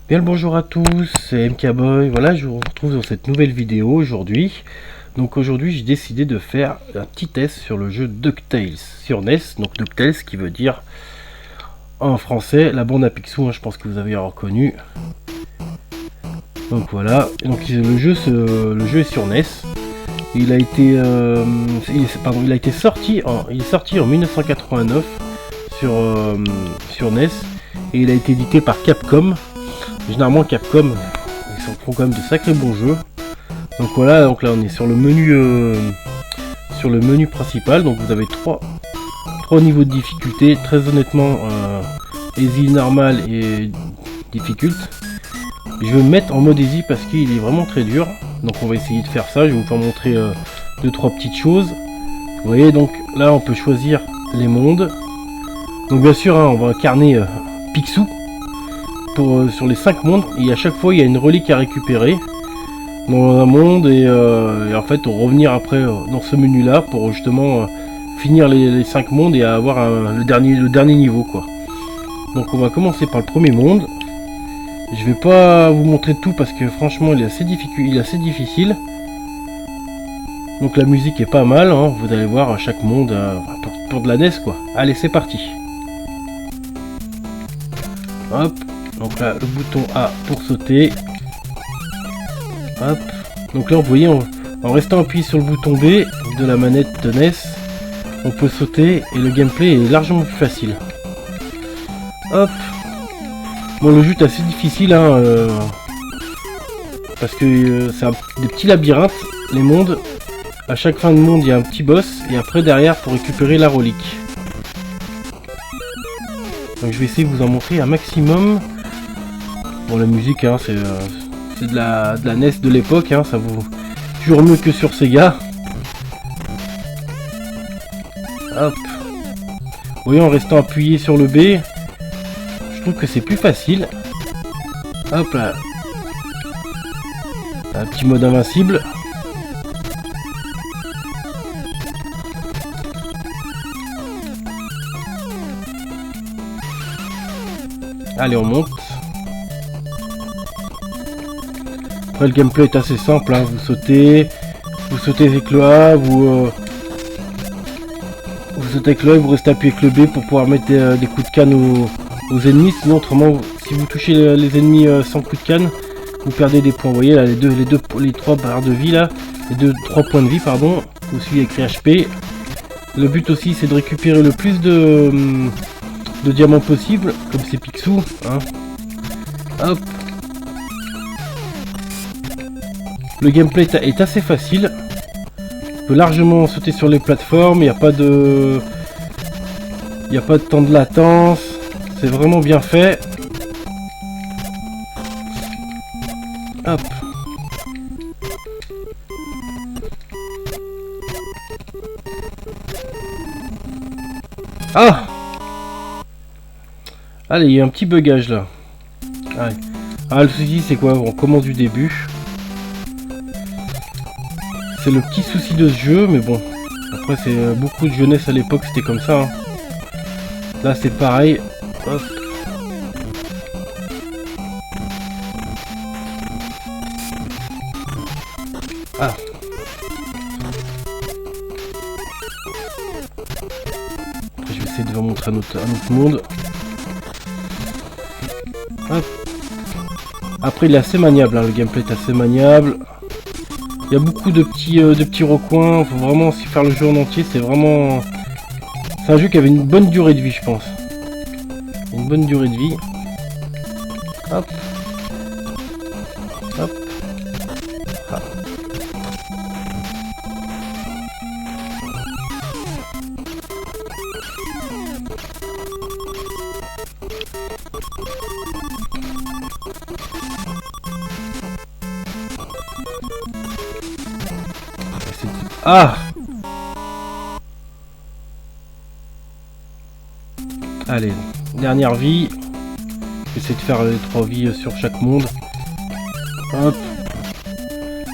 Bien le bonjour à tous, c'est MKBoy. Voilà, je vous retrouve dans cette nouvelle vidéo aujourd'hui. Donc aujourd'hui, j'ai décidé de faire un petit test sur le jeu DuckTales sur NES. Donc DuckTales qui veut dire en français la bande à Picsou, hein, je pense que vous avez reconnu. Donc voilà, donc le jeu est sur NES. Il a été sorti en 1989 sur NES et il a été édité par Capcom. Généralement Capcom, ils font quand même de sacrés bons jeux. Donc voilà, donc là on est sur le menu principal. Donc vous avez trois niveaux de difficulté. Très honnêtement, easy, normal et difficult. Je vais me mettre en mode easy parce qu'il est vraiment très dur. Donc on va essayer de faire ça. Je vais vous faire montrer 2-3 petites choses. Vous voyez, donc là on peut choisir les mondes. Donc bien sûr, hein, on va incarner Picsou sur les 5 mondes. Et à chaque fois il y a une relique à récupérer dans un monde et en fait on revenir après dans ce menu là pour justement finir les 5 mondes et avoir le dernier niveau quoi. Donc on va commencer par le premier monde. Je vais pas vous montrer tout parce que franchement il est assez difficile. Donc la musique est pas mal, hein. Vous allez voir à chaque monde pour de la NES quoi. Allez, c'est parti. Hop, donc là le bouton A pour sauter. Hop, donc là vous voyez en restant appuyé sur le bouton B de la manette de NES, on peut sauter et le gameplay est largement plus facile. Hop. Bon, le jeu est assez difficile, hein, parce que c'est des petits labyrinthes, les mondes. À chaque fin de monde, il y a un petit boss, et après derrière, pour récupérer la relique. Donc je vais essayer de vous en montrer un maximum. Bon, la musique, hein, c'est de la NES de l'époque, hein, ça vaut toujours mieux que sur Sega. Hop. Vous voyez, en restant appuyé sur le B, je trouve que c'est plus facile. Hop là. Un petit mode invincible. Allez, on monte. Après, le gameplay est assez simple, hein. Vous sautez avec le A, vous sautez avec le A et vous restez appuyé avec le B pour pouvoir mettre des coups de canne aux ennemis. Sinon, autrement, si vous touchez les ennemis sans coup de canne, vous perdez des points. Vous voyez là, les 3 barres de vie là, les 3 points de vie, pardon. Vous suivez écrit HP. Le but aussi, c'est de récupérer le plus de diamants possible, comme c'est Picsou, hein. Hop. Le gameplay est assez facile. On peut largement sauter sur les plateformes. Il n'y a pas de temps de latence. C'est vraiment bien fait. Hop. Ah! Allez, il y a un petit bugage là. Allez. Ah, le souci c'est quoi? On commence du début. C'est le petit souci de ce jeu, mais bon. Après, c'est beaucoup de jeunesse à l'époque, c'était comme ça, hein. Là, c'est pareil. Hop. Ah. Après, je vais essayer de vous montrer un autre monde. Hop. Après, il est assez maniable, hein. Le gameplay est assez maniable. Il y a beaucoup de petits recoins. Faut vraiment s'y faire le jeu en entier. C'est vraiment... C'est un jeu qui avait une bonne durée de vie, je pense. Une bonne durée de vie. Hop. Hop. Ah. Ah! Allez, dernière vie. J'essaie de faire les 3 vies sur chaque monde. Hop.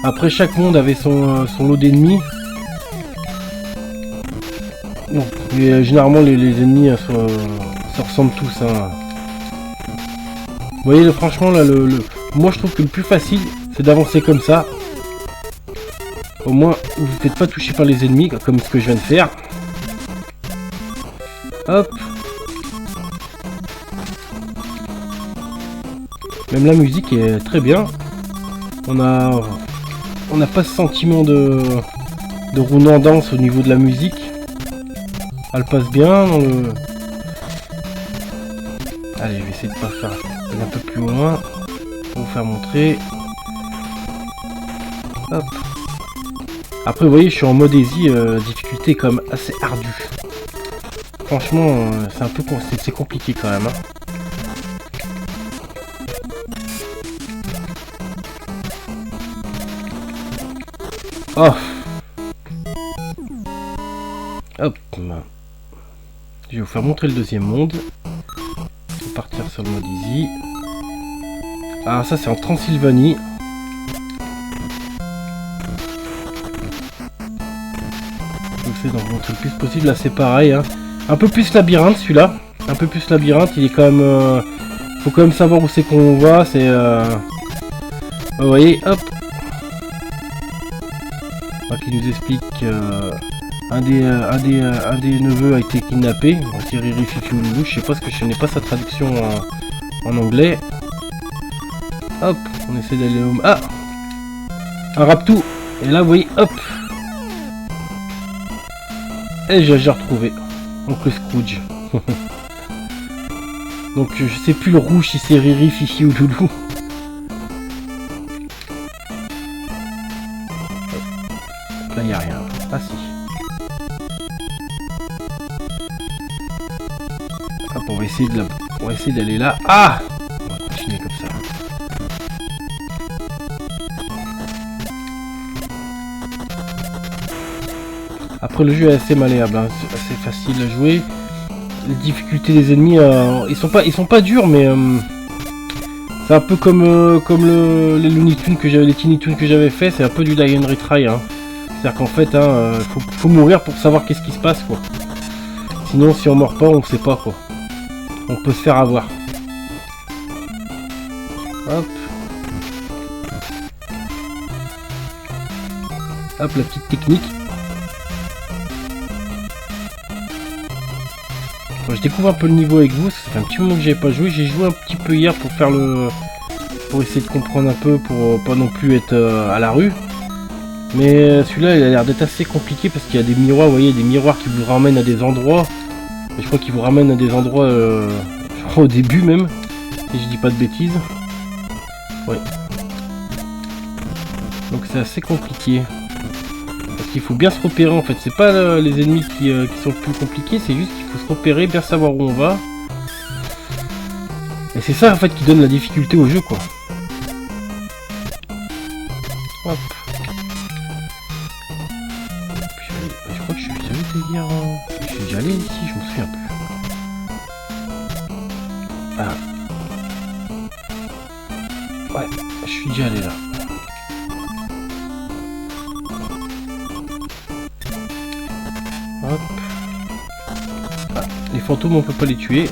Après, chaque monde avait son lot d'ennemis. Bon, généralement, les ennemis se ressemblent tous, hein. Vous voyez, franchement, là, moi je trouve que le plus facile, c'est d'avancer comme ça. Au moins, vous n'êtes pas touché par les ennemis, comme ce que je viens de faire. Hop. Même la musique est très bien. On n'a pas ce sentiment de redondance au niveau de la musique. Elle passe bien dans le... Allez, je vais essayer de pas faire aller un peu plus loin pour vous faire montrer. Hop. Après, vous voyez, je suis en mode easy, difficulté comme assez ardue. Franchement, c'est un peu c'est compliqué quand même. Hein. Oh. Hop. Je vais vous faire montrer le deuxième monde. On va partir sur le mode easy. Ah, ça c'est en Transylvanie. Je vais essayer d'en montrer le plus possible. Là c'est pareil. Hein. Un peu plus labyrinthe celui-là. Un peu plus labyrinthe. Il est quand même... faut quand même savoir où c'est qu'on va. C'est... vous voyez, hop. Qui nous explique un des neveux a été kidnappé. C'est Riri Fifi Loulou. Je sais pas ce que je n'ai pas sa traduction en anglais. Hop, on essaie d'aller au... Ah, un raptou. Et là, vous voyez, hop. Et j'ai retrouvé Oncle Scrooge. Donc je sais plus le rouge si c'est Riri, Fifi ou Loulou. Là il n'y a rien. Ah si. Hop, on va essayer d'aller là. Ah, on va continuer comme ça. Après le jeu est assez malléable, hein. C'est assez facile à jouer. Les difficultés des ennemis, ils sont pas durs, mais c'est un peu comme les Looney Tunes que j'avais, les Tiny Toons que j'avais fait. C'est un peu du die and retry. Hein. C'est-à-dire qu'en fait, hein, faut mourir pour savoir qu'est-ce qui se passe, quoi. Sinon, si on meurt pas, on sait pas, quoi. On peut se faire avoir. Hop. Hop, la petite technique. Bon, je découvre un peu le niveau avec vous. Ça fait un petit moment que j'avais pas joué. J'ai joué un petit peu hier pour faire pour essayer de comprendre un peu, pour pas non plus être à la rue. Mais celui-là, il a l'air d'être assez compliqué parce qu'il y a des miroirs, vous voyez, des miroirs qui vous ramènent à des endroits. Et je crois qu'ils vous ramènent à des endroits, je crois au début même, si je dis pas de bêtises. Oui. Donc c'est assez compliqué. Parce qu'il faut bien se repérer en fait. C'est pas les ennemis qui sont le plus compliqués, c'est juste qu'il faut se repérer, bien savoir où on va. Et c'est ça en fait qui donne la difficulté au jeu, quoi. Hop. Je crois que je suis déjà allé hier. Je suis déjà allé ici, je me souviens plus. Ah. Ouais, je suis déjà allé là. Hop. Ah, les fantômes on peut pas les tuer.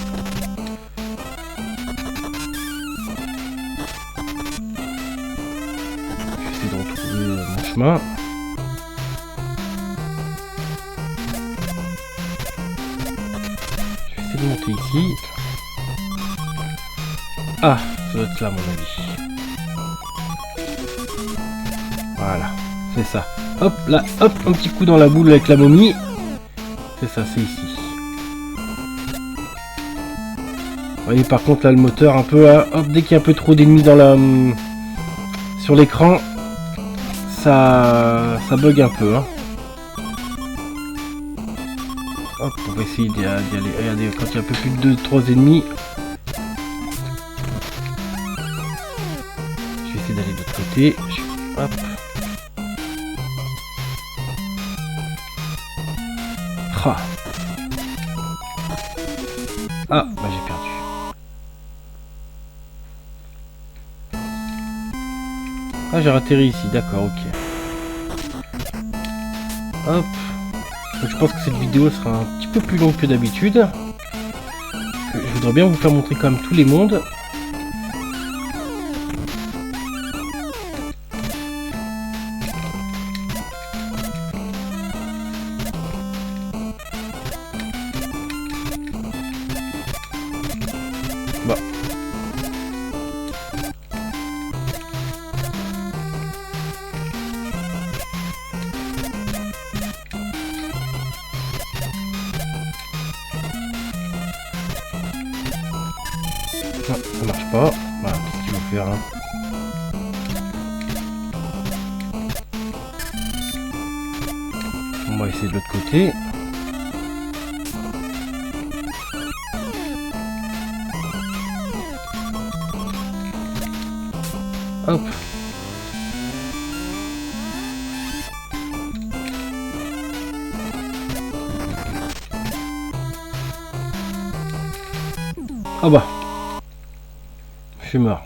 J'essaie de retrouver mon chemin. Je vais essayer de monter ici. Ah, ça doit être là à mon avis. Voilà, c'est ça. Hop, là, hop, un petit coup dans la boule avec la momie. C'est ça, c'est ici. Vous voyez par contre là le moteur un peu, hop, dès qu'il y a un peu trop d'ennemis dans la sur l'écran, ça bug un peu. Hein. Hop, on va essayer d'y aller. Regardez, quand il y a un peu plus de 2-3 ennemis. Je vais essayer d'aller de l'autre côté. Hop. Ah, bah j'ai perdu. Ah, j'ai atterri ici, d'accord, ok. Hop. Donc je pense que cette vidéo sera un petit peu plus longue que d'habitude. Je voudrais bien vous faire montrer quand même tous les mondes. ça marche pas. Voilà, qu'est-ce qu'il faut faire hein. On va essayer de l'autre côté. Hop. Ah bah. Je suis mort.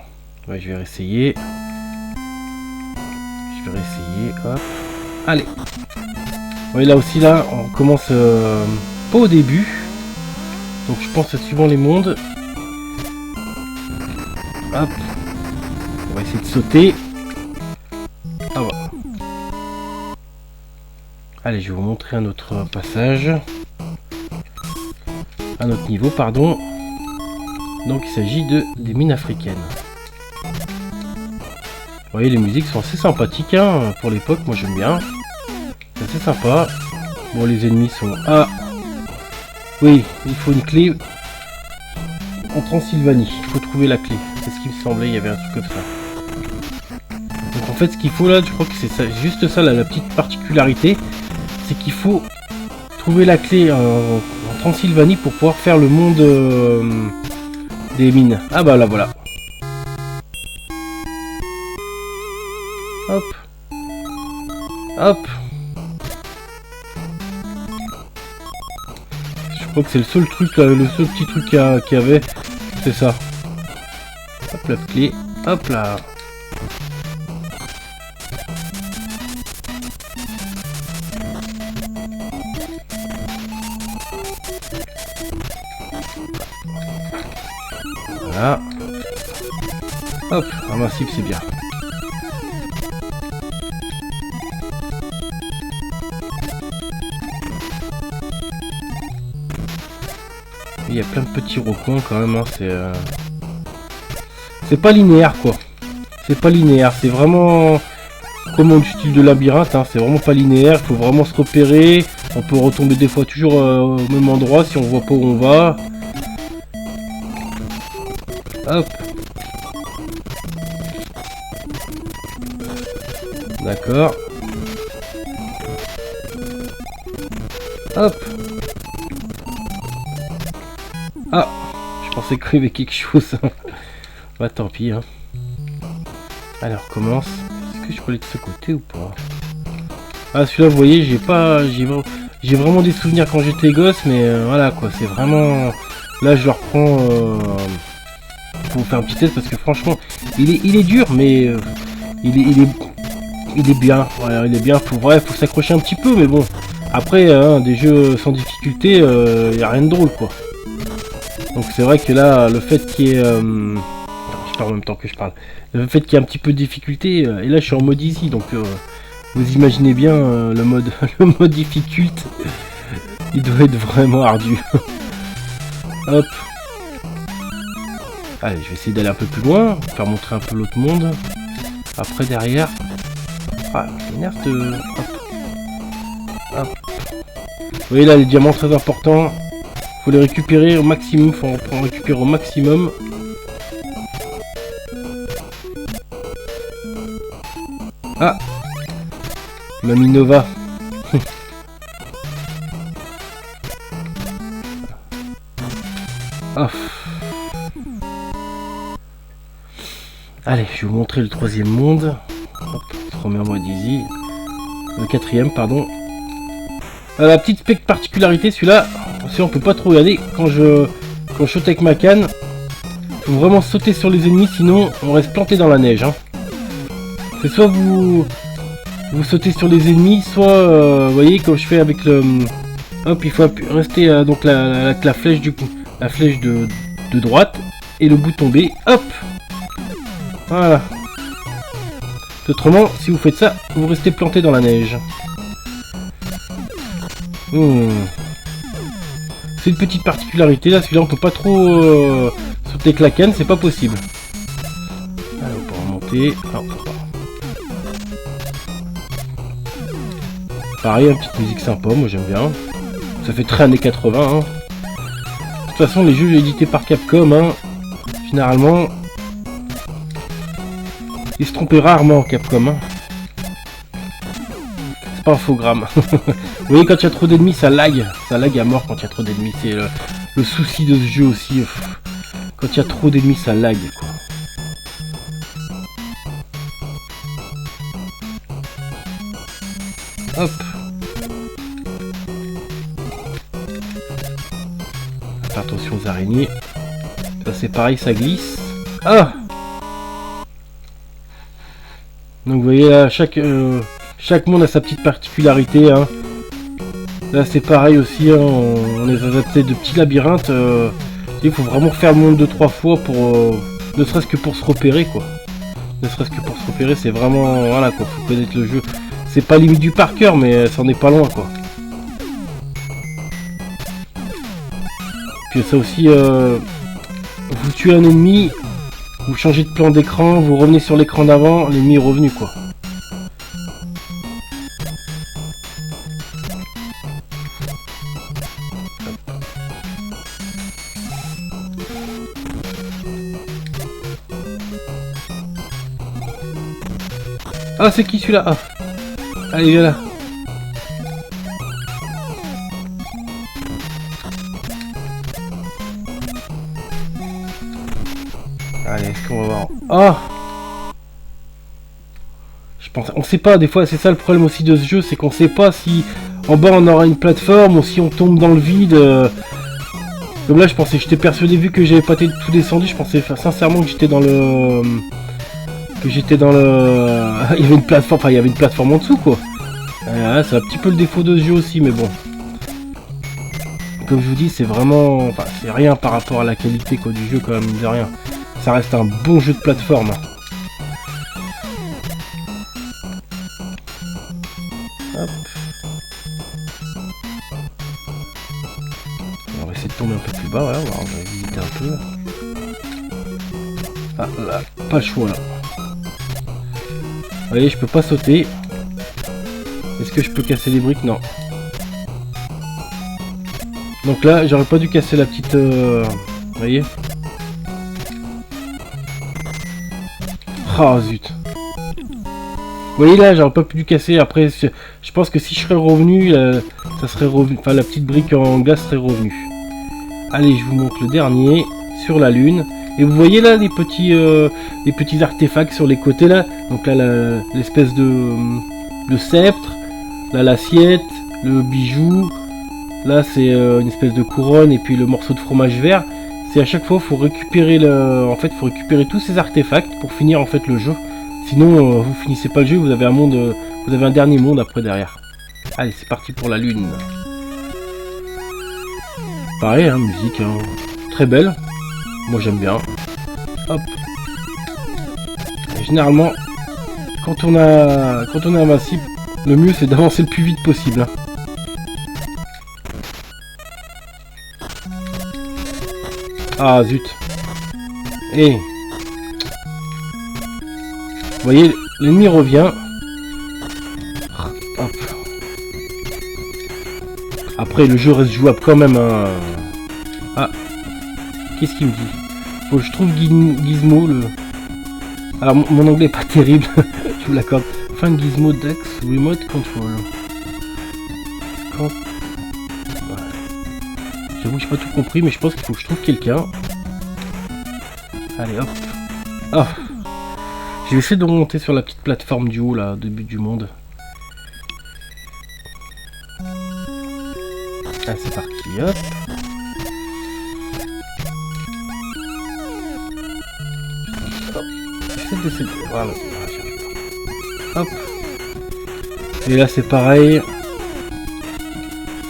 Ouais, je vais réessayer. Hop. Allez. Oui, là aussi, là, on commence pas au début. Donc je pense que suivant les mondes. Hop. On va essayer de sauter. Ah bah. Allez, je vais vous montrer un autre passage. Un autre niveau, pardon. Donc il s'agit des mines africaines. Vous voyez, les musiques sont assez sympathiques hein, pour l'époque, moi j'aime bien. C'est assez sympa. Bon, les ennemis sont... Ah oui, il faut une clé en Transylvanie. Il faut trouver la clé. C'est ce qui me semblait, il y avait un truc comme ça. Donc en fait, ce qu'il faut là, je crois que c'est ça, juste ça, là, la petite particularité, c'est qu'il faut trouver la clé en Transylvanie pour pouvoir faire le monde des mines. Ah bah là, voilà. Hop. Hop. Je crois que c'est le seul truc, le seul petit truc qu'il y avait. C'est ça. Hop, la clé. Hop là. Voilà. Hop, invincible, c'est bien. Il y a plein de petits recoins quand même, hein. C'est pas linéaire quoi. C'est pas linéaire, c'est vraiment comme du style de labyrinthe, hein. C'est vraiment pas linéaire, il faut vraiment se repérer. On peut retomber des fois toujours au même endroit si on voit pas où on va. Hop. D'accord. Hop. Ah, je pensais qu'il y avait quelque chose. Bah tant pis. Hein. Alors commence. Est-ce que je peux aller de ce côté ou pas? Ah celui-là, vous voyez, j'ai vraiment des souvenirs quand j'étais gosse, mais voilà quoi, c'est vraiment. Là, je le reprends pour vous faire un petit test parce que franchement, il est dur, mais il est bien. Voilà, il est bien. Faut s'accrocher un petit peu, mais bon. Après, hein, des jeux sans difficulté, il n'y a rien de drôle quoi. Donc c'est vrai que là, le fait qu'il y ait... je parle en même temps que je parle. Le fait qu'il y ait un petit peu de difficulté, et là je suis en mode easy, donc vous imaginez bien le mode difficult, il doit être vraiment ardu. Hop. Allez, je vais essayer d'aller un peu plus loin, faire montrer un peu l'autre monde. Après derrière... Ah, ça m'énerve de... Hop. Hop. Vous voyez là, les diamants très importants. Faut les récupérer au maximum, faut en récupérer au maximum. Ah, Mamie Nova. Ah. Allez, je vais vous montrer le troisième monde. Hop, on se remet en mode easy. Le quatrième, pardon. La petite particularité, celui-là, on peut pas trop regarder. Quand je saute avec ma canne, faut vraiment sauter sur les ennemis, sinon on reste planté dans la neige. Hein. C'est soit vous sautez sur les ennemis, soit vous voyez comme je fais avec le. Hop, il faut rester donc la flèche la flèche de droite et le bouton B. Hop. Voilà. Autrement, si vous faites ça, vous restez planté dans la neige. C'est une petite particularité là, celui-là on peut pas trop sauter avec la canne, c'est pas possible. Allez, on peut remonter. Ah, pareil, une petite musique sympa, moi j'aime bien. Ça fait très années 80. Hein. De toute façon, les jeux édités par Capcom, hein, Généralement, il se trompait rarement Capcom. Hein. C'est pas un faux gramme. Vous voyez, quand il y a trop d'ennemis, ça lag. Ça lag à mort quand il y a trop d'ennemis. C'est le souci de ce jeu aussi. Quand il y a trop d'ennemis, ça lag, quoi. Hop. Faire attention aux araignées. Ça c'est pareil, ça glisse. Ah. Donc vous voyez là, chaque monde a sa petite particularité. Hein. Là c'est pareil aussi, hein, on est adapté de petits labyrinthes. Il faut vraiment faire le monde 2-3 fois pour ne serait-ce que pour se repérer, quoi. Ne serait-ce que pour se repérer, c'est vraiment, voilà, quoi, faut connaître le jeu. C'est pas limite du par cœur, mais ça en est pas loin, quoi. Puis ça aussi, vous tuez un ennemi, vous changez de plan d'écran, vous revenez sur l'écran d'avant, l'ennemi est revenu, quoi. Ah, c'est qui celui-là? Ah. Allez, viens là. Allez, est-ce qu'on va voir? Ah. Je pense, on sait pas, des fois, c'est ça le problème aussi de ce jeu, c'est qu'on sait pas si en bas on aura une plateforme ou si on tombe dans le vide. Comme là, je pensais, j'étais persuadé, vu que j'avais pas tout descendu, je pensais sincèrement que j'étais dans le... il y avait une plateforme, enfin il y avait une plateforme en dessous, quoi. C'est un petit peu le défaut de ce jeu aussi, mais bon. Comme je vous dis, c'est vraiment... Enfin, c'est rien par rapport à la qualité, quoi, du jeu, quand même, de rien. Ça reste un bon jeu de plateforme. Hop. On va essayer de tomber un peu plus bas, voilà, on va visiter un peu. Ah, là, pas le choix, là. Vous voyez, je peux pas sauter. Est-ce que je peux casser les briques? Non. Donc là, j'aurais pas dû casser la petite... Vous voyez? Oh zut. Vous voyez là, j'aurais pas pu casser. Après, je pense que si je serais revenu, ça serait revenu. Enfin, la petite brique en gaz serait revenue. Allez, je vous montre le dernier sur la lune. Et vous voyez là les petits artefacts sur les côtés là. Donc là, l'espèce de sceptre. Là, l'assiette, le bijou. Là, c'est une espèce de couronne et puis le morceau de fromage vert. C'est à chaque fois, faut récupérer faut récupérer tous ces artefacts pour finir en fait le jeu. Sinon, vous finissez pas le jeu, vous avez un monde, vous avez un dernier monde après derrière. Allez, c'est parti pour la lune. Pareil, hein, musique hein, très belle. Moi, j'aime bien. Hop. Et généralement, quand on est invincible, le mieux c'est d'avancer le plus vite possible. Hein. Ah zut. Et vous voyez, l'ennemi revient. Hop. Après le jeu reste jouable quand même. Hein. Ah. Qu'est-ce qu'il me dit? Faut que je trouve Gizmo le. Alors mon anglais est pas terrible, je vous l'accorde. Find Gizmo Dex Remote Control. Quand... J'avoue que j'ai pas tout compris, mais je pense qu'il faut que je trouve quelqu'un. Allez hop. Ah. Je vais essayer de remonter sur la petite plateforme du haut là, au début du monde. Ah c'est parti, hop. Voilà. Hop. Et là c'est pareil.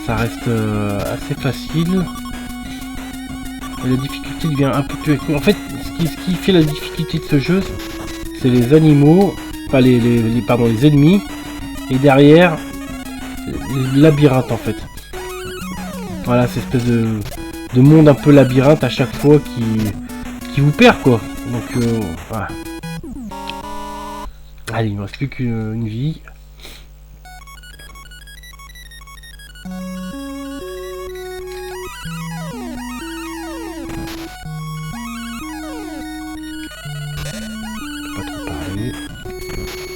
Ça reste assez facile. Et la difficulté devient un peu plus... En fait, ce qui fait la difficulté de ce jeu, c'est les animaux, pas les ennemis. Et derrière, le labyrinthe en fait. Voilà, cette espèce de monde un peu labyrinthe à chaque fois qui vous perd quoi. Donc voilà. Allez, il ne me reste plus qu'une vie.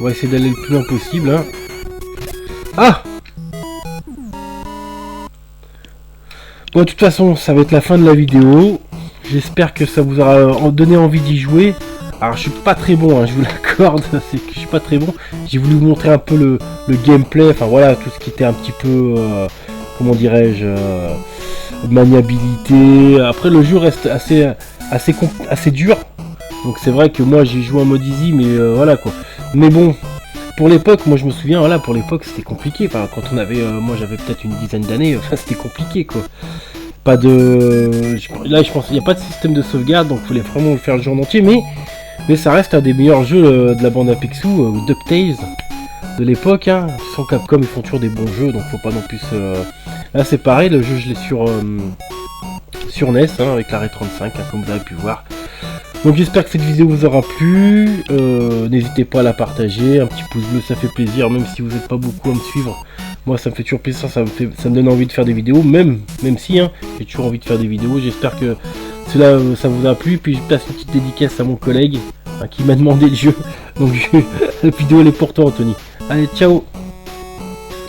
On va essayer d'aller le plus loin possible. Hein. Ah! Bon, de toute façon, ça va être la fin de la vidéo. J'espère que ça vous aura donné envie d'y jouer. Alors, je suis pas très bon, hein, je vous l'accorde. C'est que je suis pas très bon. J'ai voulu vous montrer un peu le gameplay. Enfin, voilà, tout ce qui était un petit peu... comment dirais-je maniabilité. Après, le jeu reste assez dur. Donc, c'est vrai que moi, j'ai joué en mode easy, mais voilà, quoi. Mais bon... Pour l'époque, moi je me souviens, voilà, pour l'époque c'était compliqué. Enfin, quand on avait, moi j'avais peut-être une dizaine d'années, enfin c'était compliqué quoi. Pas de, là je pense qu'il n'y a pas de système de sauvegarde, donc il fallait vraiment le faire le jeu en entier. Mais ça reste un des meilleurs jeux de la bande à Picsou, DuckTales de l'époque. Hein. Sans Capcom, ils font toujours des bons jeux, donc faut pas non plus. Là c'est pareil, le jeu je l'ai sur NES hein, avec l'arrêt 35, hein, comme vous avez pu voir. Donc j'espère que cette vidéo vous aura plu, n'hésitez pas à la partager, un petit pouce bleu ça fait plaisir, même si vous n'êtes pas beaucoup à me suivre, moi ça me fait toujours plaisir, ça me donne envie de faire des vidéos, même si hein, j'ai toujours envie de faire des vidéos, j'espère que cela ça vous a plu, puis je passe une petite dédicace à mon collègue hein, qui m'a demandé le jeu, donc la vidéo elle est pour toi Anthony, allez ciao.